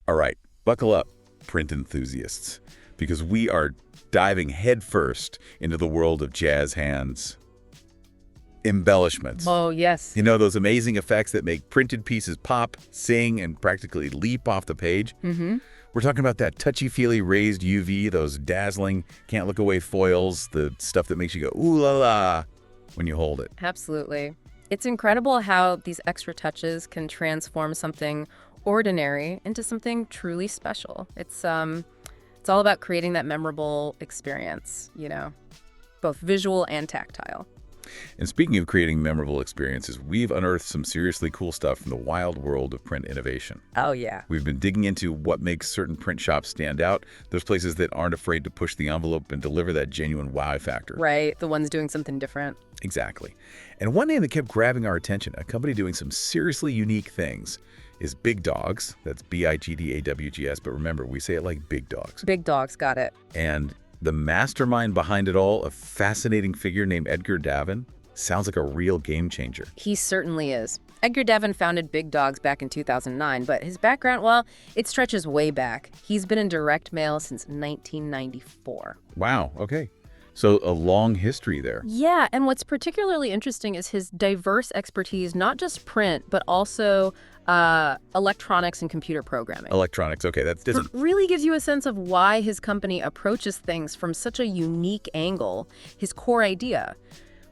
All right, buckle up, print enthusiasts, because we are diving headfirst into the world of jazz hands. Embellishments. Oh, yes. You know, those amazing effects that make printed pieces pop, sing, and practically leap off the page? Mm-hmm. We're talking about that touchy-feely raised UV, those dazzling, can't-look-away foils, the stuff that makes you go, ooh la la, when you hold it. Absolutely. It's incredible how these extra touches can transform something ordinary into something truly special. It's all about creating that memorable experience, both visual and tactile. And speaking of creating memorable experiences, we've unearthed some seriously cool stuff from the wild world of print innovation. Oh, yeah. We've been digging into what makes certain print shops stand out, those places that aren't afraid to push the envelope and deliver that genuine wow factor. Right, the ones doing something different. Exactly. And one name that kept grabbing our attention, a company doing some seriously unique things, is bigDAWGS. That's bigDAWGS, but remember, we say it like bigDAWGS. bigDAWGS, got it. And the mastermind behind it all, a fascinating figure named Edgar Davin, sounds like a real game changer. He certainly is. Edgar Davin founded bigDAWGS back in 2009, but his background, well, it stretches way back. He's been in direct mail since 1994. Wow, okay. So a long history there. Yeah, and what's particularly interesting is his diverse expertise, not just print, but also electronics and computer programming. Electronics, okay, that doesn't... Really gives you a sense of why his company approaches things from such a unique angle. His core idea: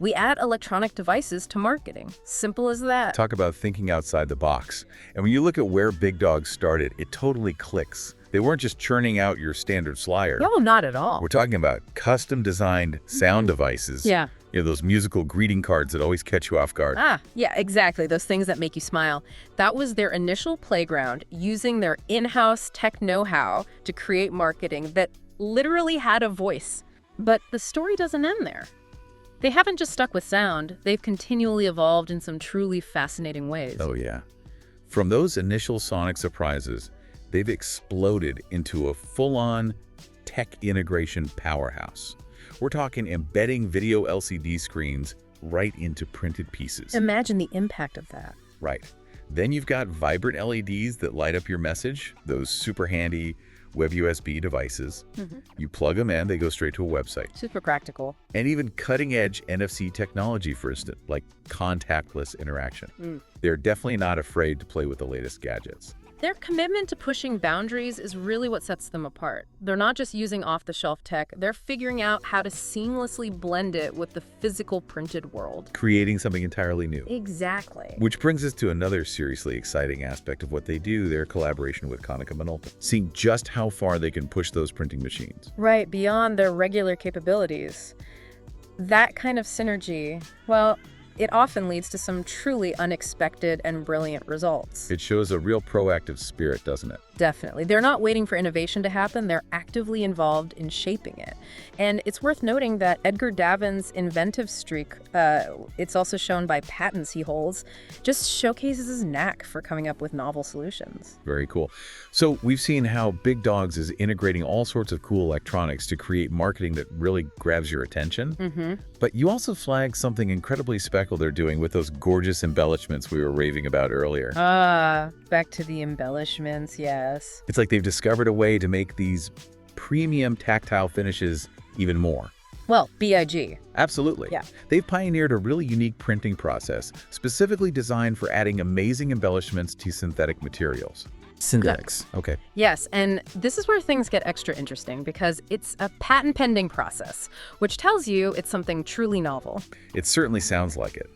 we add electronic devices to marketing. Simple as that. Talk about thinking outside the box. And when you look at where bigDAWGS started, it totally clicks. They weren't just churning out your standard flyer. No, not at all. We're talking about custom-designed sound devices. Yeah. Those musical greeting cards that always catch you off guard. Yeah, exactly. Those things that make you smile. That was their initial playground, using their in-house tech know-how to create marketing that literally had a voice. But the story doesn't end there. They haven't just stuck with sound. They've continually evolved in some truly fascinating ways. Oh, yeah. From those initial sonic surprises, they've exploded into a full-on tech integration powerhouse. We're talking embedding video LCD screens right into printed pieces. Imagine the impact of that. Right. Then you've got vibrant LEDs that light up your message, those super handy web USB devices. You plug them in, they go straight to a website. Super practical. And even cutting-edge NFC technology, for instance, like contactless interaction. They're definitely not afraid to play with the latest gadgets. Their commitment to pushing boundaries is really what sets them apart. They're not just using off-the-shelf tech, they're figuring out how to seamlessly blend it with the physical printed world. Creating something entirely new. Exactly. Which brings us to another seriously exciting aspect of what they do, their collaboration with Konica Minolta, seeing just how far they can push those printing machines. Right, beyond their regular capabilities. That kind of synergy, well, it often leads to some truly unexpected and brilliant results. It shows a real proactive spirit, doesn't it? Definitely. They're not waiting for innovation to happen. They're actively involved in shaping it. And it's worth noting that Edgar Davin's inventive streak, it's also shown by patents he holds, just showcases his knack for coming up with novel solutions. Very cool. So we've seen how bigDAWGS is integrating all sorts of cool electronics to create marketing that really grabs your attention. But you also flagged something incredibly special they're doing with those gorgeous embellishments we were raving about earlier. Back to the embellishments, yes. It's like they've discovered a way to make these premium tactile finishes even more. Well, BIG. Absolutely. Yeah. They've pioneered a really unique printing process, specifically designed for adding amazing embellishments to synthetic materials. Synthetics. Okay. Yes, and this is where things get extra interesting because it's a patent-pending process, which tells you it's something truly novel. It certainly sounds like it.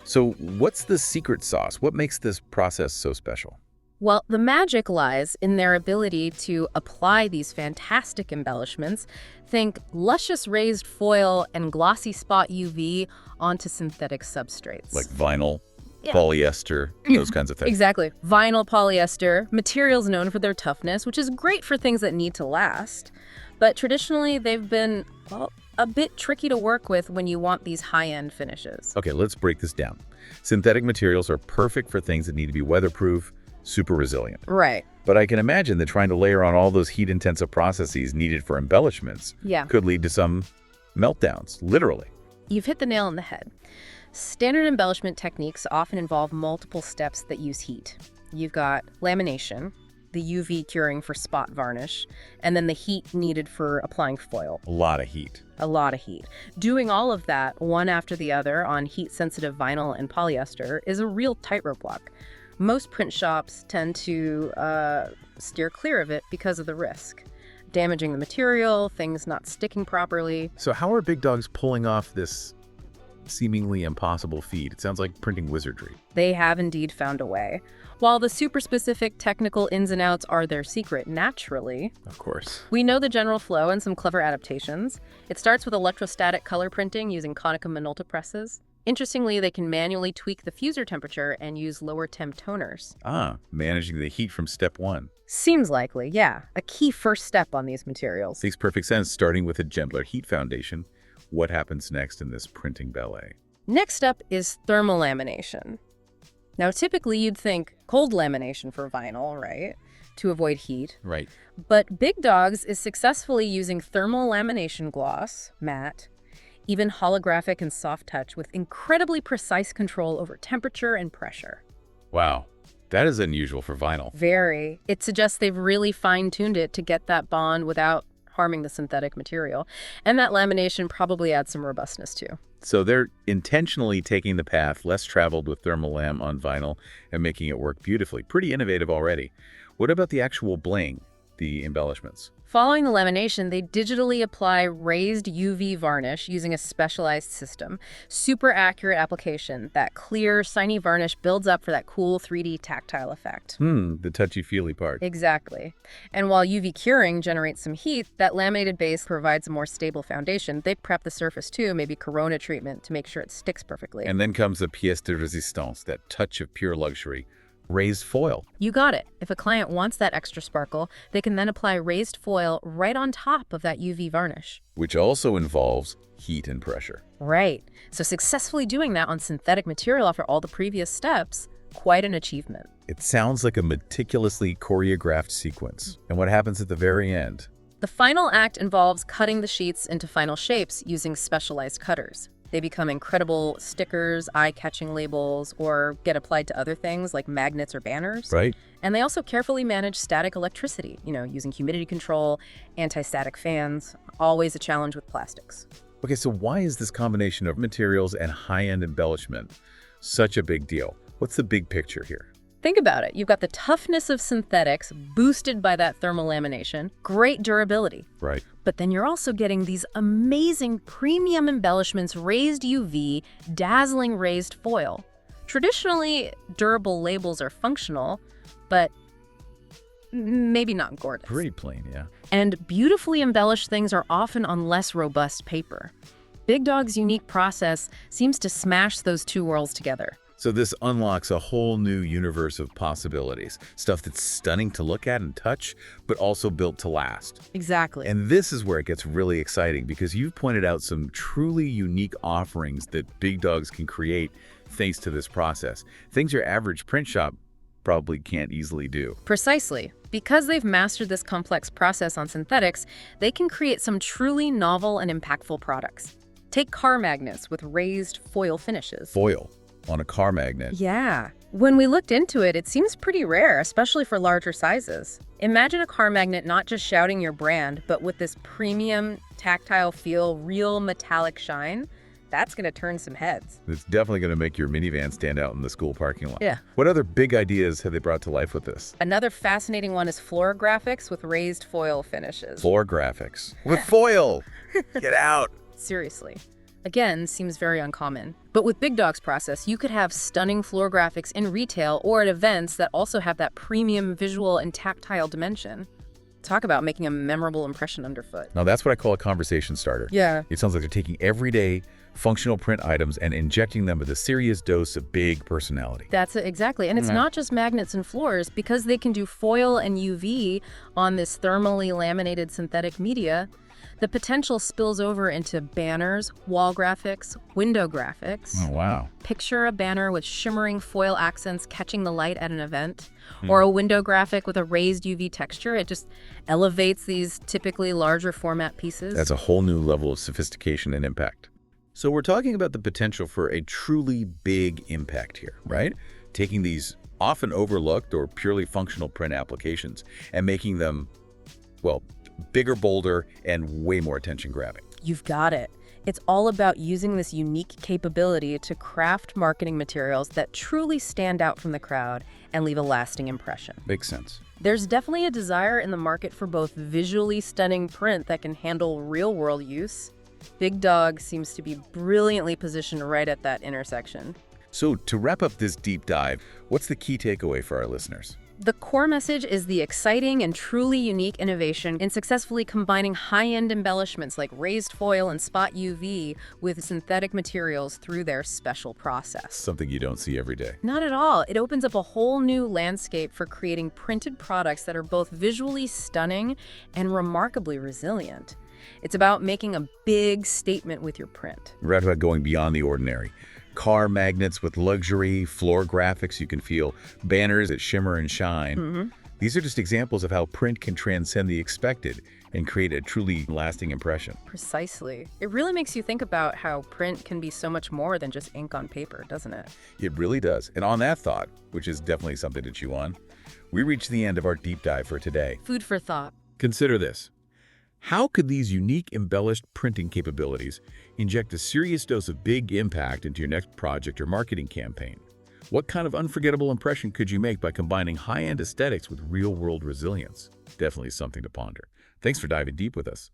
So what's the secret sauce? What makes this process so special? Well, the magic lies in their ability to apply these fantastic embellishments, think luscious raised foil and glossy spot UV, onto synthetic substrates. Like vinyl, polyester, those kinds of things. Exactly. Vinyl, polyester, materials known for their toughness, which is great for things that need to last. But traditionally, they've been, well, a bit tricky to work with when you want these high-end finishes. Okay, let's break this down. Synthetic materials are perfect for things that need to be weatherproof, super resilient. Right. But I can imagine that trying to layer on all those heat-intensive processes needed for embellishments could lead to some meltdowns, literally. You've hit the nail on the head. Standard embellishment techniques often involve multiple steps that use heat. You've got lamination, the UV curing for spot varnish, and then the heat needed for applying foil. A lot of heat. A lot of heat. Doing all of that, one after the other, on heat-sensitive vinyl and polyester is a real tightrope walk. Most print shops tend to steer clear of it because of the risk. Damaging the material, things not sticking properly. So how are bigDAWGS pulling off this seemingly impossible feat? It sounds like printing wizardry. They have indeed found a way. While the super specific technical ins and outs are their secret naturally, Of course. we know the general flow and some clever adaptations. It starts with electrostatic color printing using Konica Minolta presses. Interestingly, they can manually tweak the fuser temperature and use lower temp toners. Managing the heat from step one. Seems likely, yeah. A key first step on these materials. Makes perfect sense, starting with a gentler heat foundation. What happens next in this printing ballet? Next up is thermal lamination. Now, typically you'd think cold lamination for vinyl, right? To avoid heat. Right. But bigDAWGS is successfully using thermal lamination gloss, matte, even holographic and soft touch with incredibly precise control over temperature and pressure. Wow. That is unusual for vinyl. Very. It suggests they've really fine-tuned it to get that bond without harming the synthetic material. And that lamination probably adds some robustness too. So they're intentionally taking the path less traveled with thermal lam on vinyl and making it work beautifully. Pretty innovative already. What about the actual bling, the embellishments? Following the lamination, they digitally apply raised UV varnish using a specialized system. Super accurate application. That clear, shiny varnish builds up for that cool 3D tactile effect. The touchy-feely part. Exactly. And while UV curing generates some heat, that laminated base provides a more stable foundation. They prep the surface too, maybe corona treatment to make sure it sticks perfectly. And then comes the pièce de résistance, that touch of pure luxury. Raised foil. You got it. If a client wants that extra sparkle, they can then apply raised foil right on top of that UV varnish. Which also involves heat and pressure. Right. So successfully doing that on synthetic material after all the previous steps, quite an achievement. It sounds like a meticulously choreographed sequence. And what happens at the very end? The final act involves cutting the sheets into final shapes using specialized cutters. They become incredible stickers, eye-catching labels, or get applied to other things like magnets or banners. Right. And they also carefully manage static electricity, using humidity control, anti-static fans, always a challenge with plastics. Okay, so why is this combination of materials and high-end embellishment such a big deal? What's the big picture here? Think about it. You've got the toughness of synthetics boosted by that thermal lamination, great durability. Right. But then you're also getting these amazing premium embellishments, raised UV, dazzling raised foil. Traditionally, durable labels are functional, but maybe not gorgeous. Pretty plain, yeah. And beautifully embellished things are often on less robust paper. bigDAWGS' unique process seems to smash those two worlds together. So this unlocks a whole new universe of possibilities. Stuff that's stunning to look at and touch, but also built to last. Exactly. And this is where it gets really exciting because you've pointed out some truly unique offerings that bigDAWGS can create thanks to this process. Things your average print shop probably can't easily do. Precisely. Because they've mastered this complex process on synthetics, they can create some truly novel and impactful products. Take car magnets with raised foil finishes. Foil on a car magnet. Yeah. When we looked into it, it seems pretty rare, especially for larger sizes. Imagine a car magnet not just shouting your brand, but with this premium tactile feel, real metallic shine. That's going to turn some heads. It's definitely going to make your minivan stand out in the school parking lot. Yeah. What other big ideas have they brought to life with this? Another fascinating one is floor graphics with raised foil finishes. Floor graphics. With foil! Get out! Seriously. Again, seems very uncommon. But with bigDAWGS' process, you could have stunning floor graphics in retail or at events that also have that premium visual and tactile dimension. Talk about making a memorable impression underfoot. Now that's what I call a conversation starter. Yeah. It sounds like they're taking everyday functional print items and injecting them with a serious dose of big personality. That's it, exactly. And it's not just magnets and floors. Because they can do foil and UV on this thermally laminated synthetic media, the potential spills over into banners, wall graphics, window graphics. Oh, wow. Picture a banner with shimmering foil accents catching the light at an event, or a window graphic with a raised UV texture. It just elevates these typically larger format pieces. That's a whole new level of sophistication and impact. So we're talking about the potential for a truly big impact here, right? Taking these often overlooked or purely functional print applications, and making them, well, bigger, bolder, and way more attention-grabbing. You've got it. It's all about using this unique capability to craft marketing materials that truly stand out from the crowd and leave a lasting impression. Makes sense. There's definitely a desire in the market for both visually stunning print that can handle real-world use. bigDAWGS seems to be brilliantly positioned right at that intersection. So to wrap up this deep dive, what's the key takeaway for our listeners? The core message is the exciting and truly unique innovation in successfully combining high-end embellishments like raised foil and spot UV with synthetic materials through their special process. Something you don't see every day. Not at all. It opens up a whole new landscape for creating printed products that are both visually stunning and remarkably resilient. It's about making a big statement with your print. Right, about going beyond the ordinary. Car magnets with luxury, floor graphics you can feel, banners that shimmer and shine. These are just examples of how print can transcend the expected and create a truly lasting impression. Precisely. It really makes you think about how print can be so much more than just ink on paper, doesn't it? It really does. And on that thought, which is definitely something to chew on, we reach the end of our deep dive for today. Food for thought. Consider this. How could these unique embellished printing capabilities inject a serious dose of big impact into your next project or marketing campaign? What kind of unforgettable impression could you make by combining high-end aesthetics with real-world resilience? Definitely something to ponder. Thanks for diving deep with us.